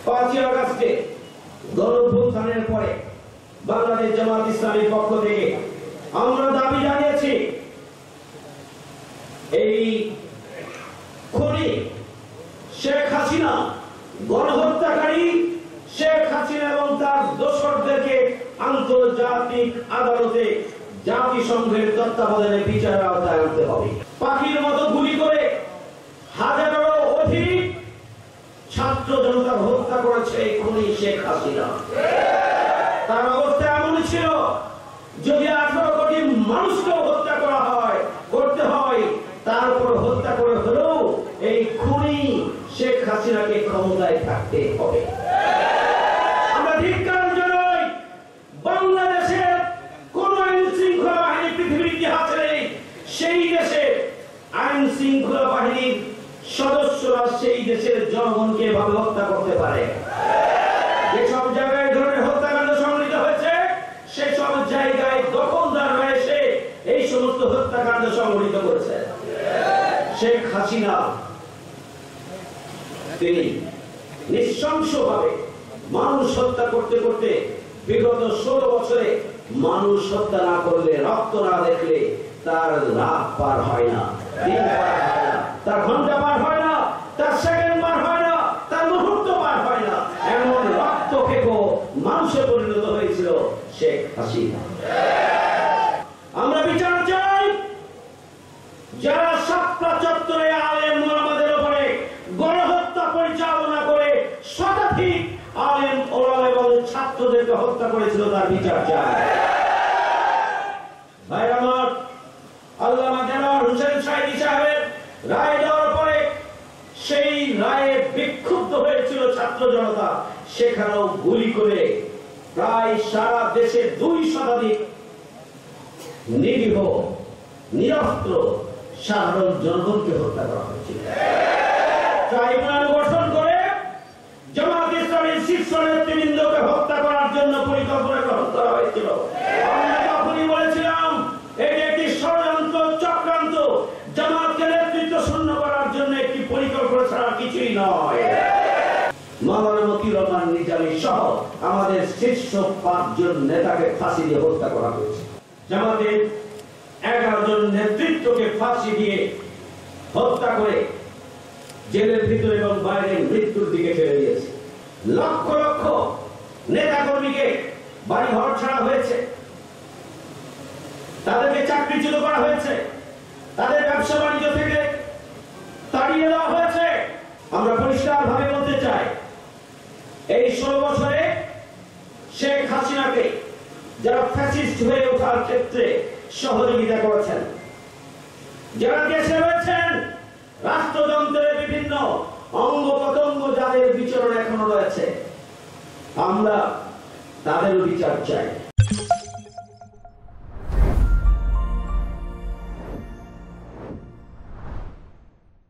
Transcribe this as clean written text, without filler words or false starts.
5ই আগস্টে গণঅভ্যুত্থানের পরে বাংলাদেশ জামাত ইসলামীর পক্ষ থেকে আমরা দাবি জানিয়েছি, এই খুনি শেখ হাসিনা, গণহত্যাকারী শেখ হাসিনা এবং তার দোসরদেরকে আন্তর্জাতিক আদালতে জাতিসংঘের তত্ত্বাবধানে বিচারের আওতায় আনতে হবে। পাখির মতো গুলি করে হাজারেরও অধিক ছাত্র জনতার হত্যা করেছে এই খুনি শেখ হাসিনা। তার অবস্থা এমন ছিল, যদি 18 কোটি মানুষকেও হত্যা করতে হয়, তারপর হত্যা করে হলেও এই খুনি শেখ হাসিনাকে ক্ষমতায় থাকতে হবে। আমরা ধিক্কার জানাই, বাংলাদেশের কোন আইন শৃঙ্খলা বাহিনী পৃথিবীর ইতিহাসে নেই, সেই দেশে আইন শৃঙ্খলা বাহিনীর সদস্যরা সেই দেশের জনগণকে এভাবে হত্যা করতে পারে। যেসব জায়গায় ধরনের হত্যাকাণ্ড সংঘটিত হয়েছে, সেসব জায়গায় দখলদাররা এসে এই সমস্ত হত্যাকাণ্ড সংঘটিত করেছে। শেখ হাসিনা তিনি নৃশংসভাবে মানুষ হত্যা করতে করতে বিগত 16 বছরে মানুষ হত্যা না করলে, রক্ত না দেখলে তার রাত পার হয় না, দিন পার হয় না, তার ঘন্টা পার হয় না, তার সেকেন্ড পার হয় না, তার মুহূর্ত পার হয় না। এমন রক্ত খেকো মানুষে পরিণত হয়েছিল শেখ হাসিনা। আমরা বিচার চাই, যারা শাপলা চত্বরে আলেম ওলামাদের উপরে গণহত্যা পরিচালনা করে শতাধিক আলেম ওলামা এবং ছাত্রদেরকে হত্যা করেছিল, তার বিচার চাই। ভাই আমার, আল্লামা দেলোয়ার হোসেন সাঈদী সাহেবের রায় দেওয়ার পরে সেই রায়ে বিক্ষুব্ধ হয়েছিল ছাত্র জনতা। সেখানেও গুলি করে প্রায় সারা দেশে 2 শতাধিক নিরীহ নিরস্ত্র সাধারণ জনগণকে হত্যা করা হয়েছিল। ট্রাইব্যুনাল গঠন করে জামাত ইসলামীর শীর্ষ নেতৃবৃন্দকে হত্যা করার জন্য পরিকল্পনা গ্রহণ করা হয়েছিল। আমরা তখনই বলেছিলাম, এটি একটি ষড়যন্ত্র, চক্রান্ত, জামাতকে নেতৃত্ব শূন্য করার জন্য একটি পরিকল্পনা ছাড়া কিছুই নয়। মাওলানা মতিউর রহমান নিজামী সহ আমাদের শীর্ষ 5 জন নেতাকে ফাঁসি দিয়ে হত্যা করা হয়েছে। জামাতের 11 জন নেতৃত্বকে ফাঁসি দিয়ে হত্যা করে জেলের ভিতরে এবং বাইরে মৃত্যুর দিকে ঠেলে দিয়েছে। লক্ষ লক্ষ নেতা কর্মীকে বাড়ি ঘর ছাড়া হয়েছে, তাদেরকে চাকরিচ্যুত করা হয়েছে, তাদের ব্যবসা বাণিজ্য থেকে তাড়িয়ে দেওয়া হয়েছে। আমরা পরিষ্কার ভাবে বলতে চাই, এই 16 বছরে শেখ হাসিনাকে যারা ফ্যাসিস্ট হয়ে ওঠার ক্ষেত্রে সহযোগিতা করেছেন, যারা দেশে রয়েছেন, রাষ্ট্রযন্ত্রের বিভিন্ন অঙ্গ প্রত্যঙ্গ যাদের বিচরণ এখনো রয়েছে, আমরা তাদের বিচার চাই।